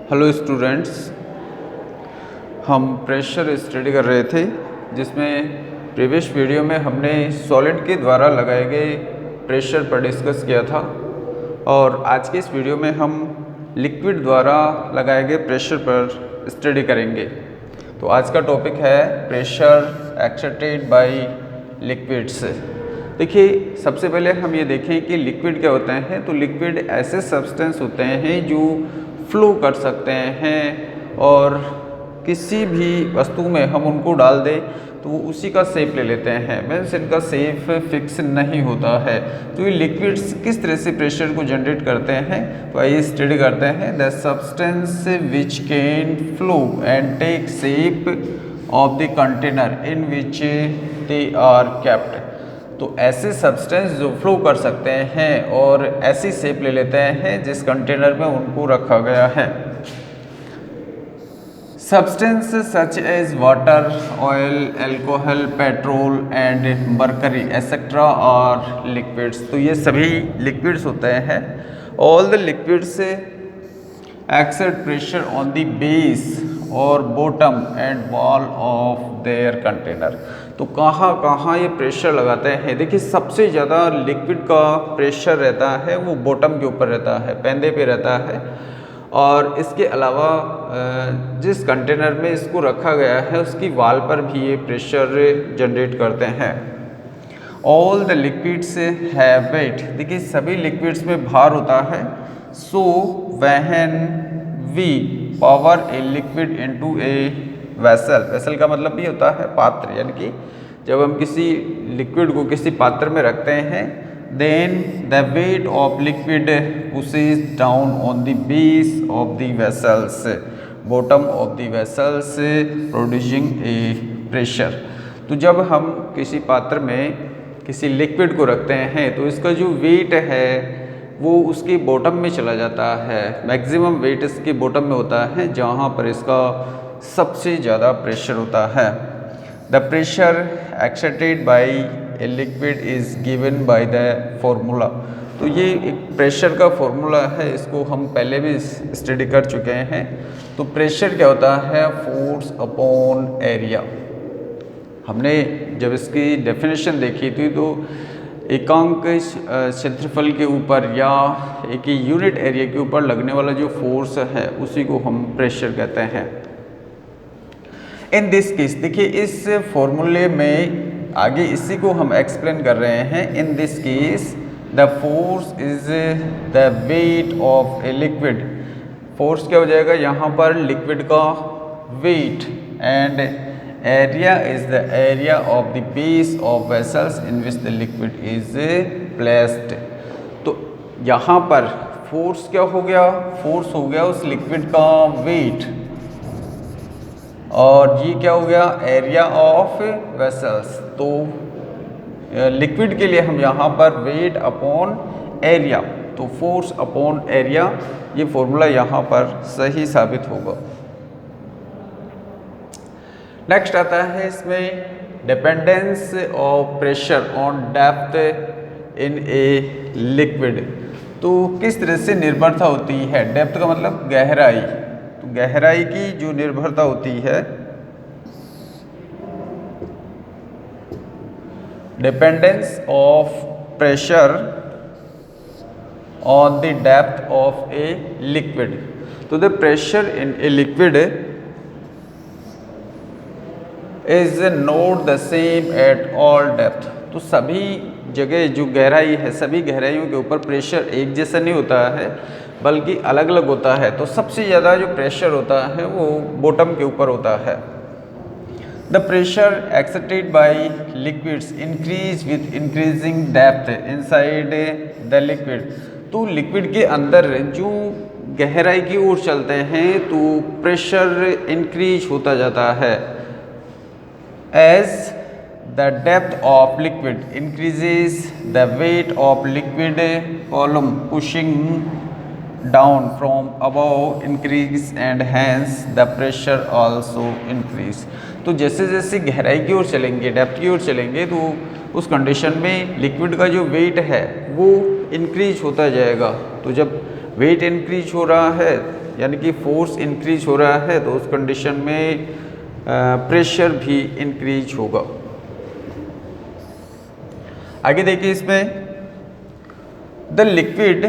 Hello students, हम pressure study कर रहे थे जिसमें प्रीवियस वीडियो में हमने सॉलिड के द्वारा लगाए गए प्रेशर पर डिस्कस किया था और आज के इस वीडियो में हम लिक्विड द्वारा लगाए गए प्रेशर पर स्टडी करेंगे। तो आज का टॉपिक है प्रेशर एक्सर्टेड बाय लिक्विड्स। देखिए, सबसे पहले हम ये देखें कि लिक्विड क्या होते हैं। तो लिक्विड ऐसे सब्सटेंस होते हैं जो फ्लो कर सकते हैं और किसी भी वस्तु में हम उनको डाल दें तो वो उसी का शेप ले लेते हैं, मीन्स इनका शेप फिक्स नहीं होता है। तो ये लिक्विड्स किस तरह से प्रेशर को जनरेट करते हैं, तो आइए स्टडी करते हैं। The substance which can flow and take shape of the container in which they are kept. तो ऐसे सब्सटेंस जो फ्लो कर सकते हैं और ऐसी शेप ले लेते हैं जिस कंटेनर में उनको रखा गया है। Substance such as water, oil, alcohol, petrol and mercury et cetera और लिक्विड्स। तो ये सभी लिक्विड्स होते हैं। All the liquids exert pressure on the base और bottom and wall of their container. तो कहाँ कहाँ ये प्रेशर लगाते हैं। देखिए, सबसे ज़्यादा लिक्विड का प्रेशर रहता है वो बॉटम के ऊपर रहता है, पेंदे पे रहता है। और इसके अलावा जिस कंटेनर में इसको रखा गया है उसकी वॉल पर भी ये प्रेशर जनरेट करते हैं। All the liquids have weight. देखिए, सभी लिक्विड्स में भार होता है। So when we power a liquid into a vessel, vessel का मतलब भी होता है पात्र, यानी कि जब हम किसी लिक्विड को किसी पात्र में रखते हैं, then the weight of liquid pushes down on the base of the vessels, bottom of the vessels, producing a pressure. तो जब हम किसी पात्र में किसी लिक्विड को रखते हैं तो इसका जो वेट है वो उसकी बॉटम में चला जाता है। मैक्सिमम वेट इसकी बॉटम में होता है जहाँ पर इसका सबसे ज़्यादा प्रेशर होता है। The pressure exerted bye a liquid is given by the formula. तो ये एक प्रेशर का फॉर्मूला है, इसको हम पहले भी स्टडी कर चुके हैं। तो प्रेशर क्या होता है? Force upon area. हमने जब इसकी डेफिनेशन देखी थी तो एकांक क्षेत्रफल के ऊपर या एक यूनिट एरिया के ऊपर लगने वाला जो फोर्स है उसी को हम प्रेशर कहते हैं। इन दिस केस, देखिए इस फॉर्मूले में आगे इसी को हम एक्सप्लेन कर रहे हैं। In this case the force is the weight of a liquid. Force क्या हो जाएगा यहाँ पर? लिक्विड का weight. And area is the area of the base of vessels in which the liquid is placed. तो यहाँ पर फोर्स क्या हो गया? फोर्स हो गया उस लिक्विड का वेट, और ये क्या हो गया? Area of vessels. तो लिक्विड के लिए हम यहाँ पर वेट अपॉन एरिया, तो फोर्स अपॉन एरिया, ये फॉर्मूला यहाँ पर सही साबित होगा। नेक्स्ट आता है इसमें dependence of pressure on depth in a liquid. तो किस तरह से निर्भरता होती है? डेप्थ का मतलब गहराई। तो गहराई की जो निर्भरता होती है, dependence of pressure on the depth of a liquid. तो the pressure in a liquid is not the same at all depth. तो सभी जगह जो गहराई है, सभी गहराइयों के ऊपर प्रेशर एक जैसा नहीं होता है बल्कि अलग अलग होता है। तो सबसे ज़्यादा जो प्रेशर होता है वो बॉटम के ऊपर होता है। The pressure exerted bye liquids increase with increasing depth inside the liquid. तो लिक्विड के अंदर जो गहराई की ओर चलते हैं तो प्रेशर इंक्रीज होता जाता है। As the depth of liquid increases, the weight of liquid column pushing down from above increase and hence the pressure also increase। तो जैसे जैसे गहराई की ओर चलेंगे, डेप्थ की ओर चलेंगे, तो उस कंडीशन में लिक्विड का जो वेट है वो इंक्रीज होता जाएगा। तो जब वेट इंक्रीज हो रहा है यानी कि फोर्स इंक्रीज हो रहा है तो उस कंडीशन में प्रेशर भी इंक्रीज होगा। आगे देखिए इसमें the liquid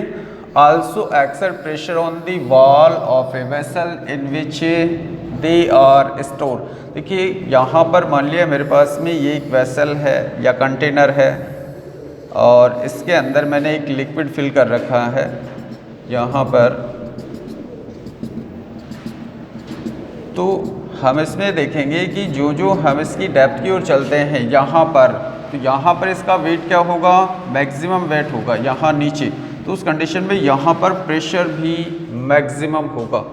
also exert pressure on the wall of a vessel in which they are store. देखिए यहाँ पर मान लिया मेरे पास में ये एक वेसल है या कंटेनर है और इसके अंदर मैंने एक लिक्विड फिल कर रखा है यहाँ पर। तो हम इसमें देखेंगे कि जो हम इसकी डेप्थ की ओर चलते हैं यहाँ पर, तो यहाँ पर इसका वेट क्या होगा, मैक्सिमम वेट होगा यहाँ नीचे। तो उस कंडीशन में यहाँ पर प्रेशर भी मैक्सिमम होगा।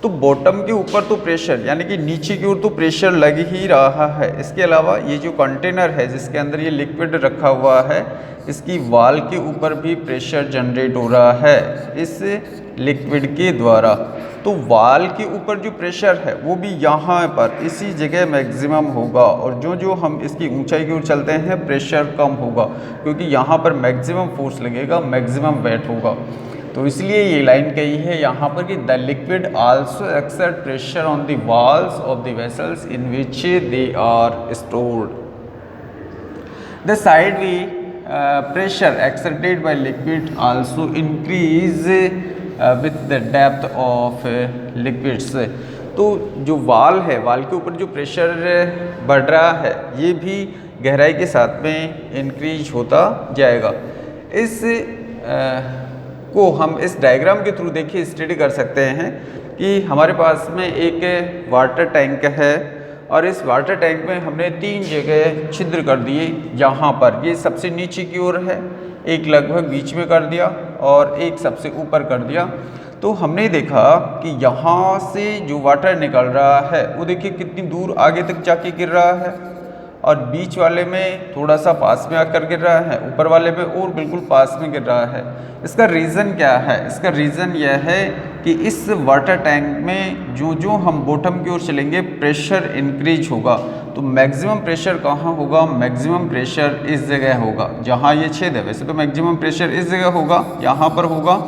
तो बॉटम के ऊपर तो प्रेशर यानी कि नीचे की ओर तो प्रेशर लग ही रहा है। इसके अलावा ये जो कंटेनर है जिसके अंदर ये लिक्विड रखा हुआ है, इसकी वॉल के ऊपर भी प्रेशर जनरेट हो रहा है इस लिक्विड के द्वारा। तो वॉल के ऊपर जो प्रेशर है वो भी यहाँ पर इसी जगह मैक्सिमम होगा और जो हम इसकी ऊंचाई की ओर चलते हैं प्रेशर कम होगा, क्योंकि यहाँ पर मैक्सिमम फोर्स लगेगा, मैक्सिमम वेट होगा। तो इसलिए ये लाइन कही है यहाँ पर कि the liquid also exert pressure on the walls of the vessels in which they are stored. The side we pressure exerted by liquid also increase with the depth of liquids. तो जो वाल है, वाल के ऊपर जो प्रेशर बढ़ रहा है ये भी गहराई के साथ में इंक्रीज होता जाएगा। इस को हम इस डायग्राम के थ्रू देखिए स्टडी कर सकते हैं कि हमारे पास में एक वाटर टैंक है और इस वाटर टैंक में हमने 3 जगह छिद्र कर दिए। यहाँ पर ये सबसे नीचे की ओर है, एक लगभग बीच में कर दिया और एक सबसे ऊपर कर दिया। तो हमने देखा कि यहाँ से जो वाटर निकल रहा है वो देखिए कितनी दूर आगे तक जाके गिर रहा है और बीच वाले में थोड़ा सा पास में आकर गिर रहा है, ऊपर वाले में और बिल्कुल पास में गिर रहा है। इसका रीज़न क्या है? इसका रीज़न यह है कि इस वाटर टैंक में जो हम बॉटम की ओर चलेंगे प्रेशर इंक्रीज होगा। तो मैक्सिमम प्रेशर कहाँ होगा? मैक्सिमम प्रेशर इस जगह होगा जहाँ ये छेद है। वैसे तो मैक्सिमम प्रेशर इस जगह होगा, यहाँ पर होगा,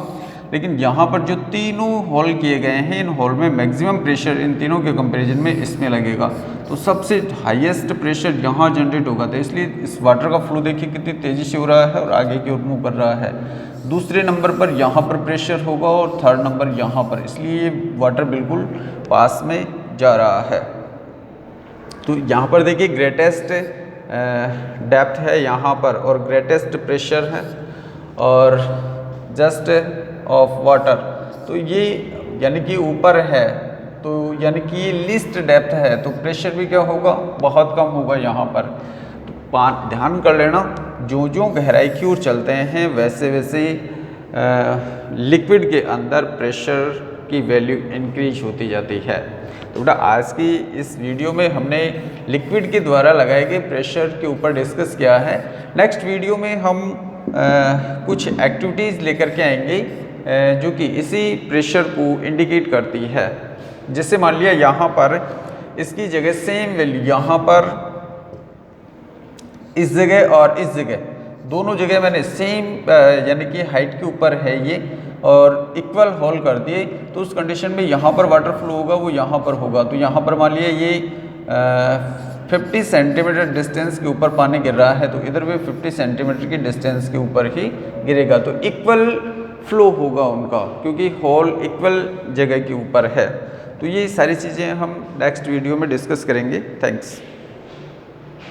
लेकिन यहाँ पर जो तीनों होल किए गए हैं इन होल में मैक्सिमम प्रेशर इन तीनों के कंपैरिजन में इसमें लगेगा। तो सबसे हाईएस्ट प्रेशर यहाँ जनरेट होगा। तो इसलिए इस वाटर का फ्लो देखिए कितनी तेज़ी से हो रहा है और आगे की ओर मूव कर रहा है। दूसरे नंबर पर यहाँ पर प्रेशर होगा और थर्ड नंबर यहाँ पर, इसलिए ये वाटर बिल्कुल पास में जा रहा है। तो यहाँ पर देखिए ग्रेटेस्ट डेप्थ है यहाँ पर और ग्रेटेस्ट प्रेशर है और जस्ट ऑफ वाटर, तो ये यानी कि ऊपर है, तो यानी कि ये लीस्ट डेप्थ है, तो प्रेशर भी क्या होगा? बहुत कम होगा यहाँ पर। तो ध्यान कर लेना, जो गहराई की ओर चलते हैं वैसे वैसे लिक्विड के अंदर प्रेशर की वैल्यू इंक्रीज होती जाती है। तो बेटा आज की इस वीडियो में हमने लिक्विड के द्वारा लगाए गए प्रेशर के ऊपर डिस्कस किया है। नेक्स्ट वीडियो में हम कुछ एक्टिविटीज़ लेकर के आएंगे जो कि इसी प्रेशर को इंडिकेट करती है। जैसे मान लिया यहाँ पर इसकी जगह सेम वैल्यू यहाँ पर इस जगह और इस जगह दोनों जगह मैंने सेम यानी कि हाइट के ऊपर है ये और इक्वल होल कर दिए, तो उस कंडीशन में यहाँ पर वाटर फ्लो होगा वो यहाँ पर होगा। तो यहाँ पर मान लिया ये 50 सेंटीमीटर डिस्टेंस के ऊपर पानी गिर रहा है, तो इधर भी 50 सेंटीमीटर की डिस्टेंस के ऊपर ही गिरेगा। तो इक्वल फ्लो होगा उनका, क्योंकि होल इक्वल जगह के ऊपर है। तो ये सारी चीज़ें हम नेक्स्ट वीडियो में डिस्कस करेंगे। थैंक्स।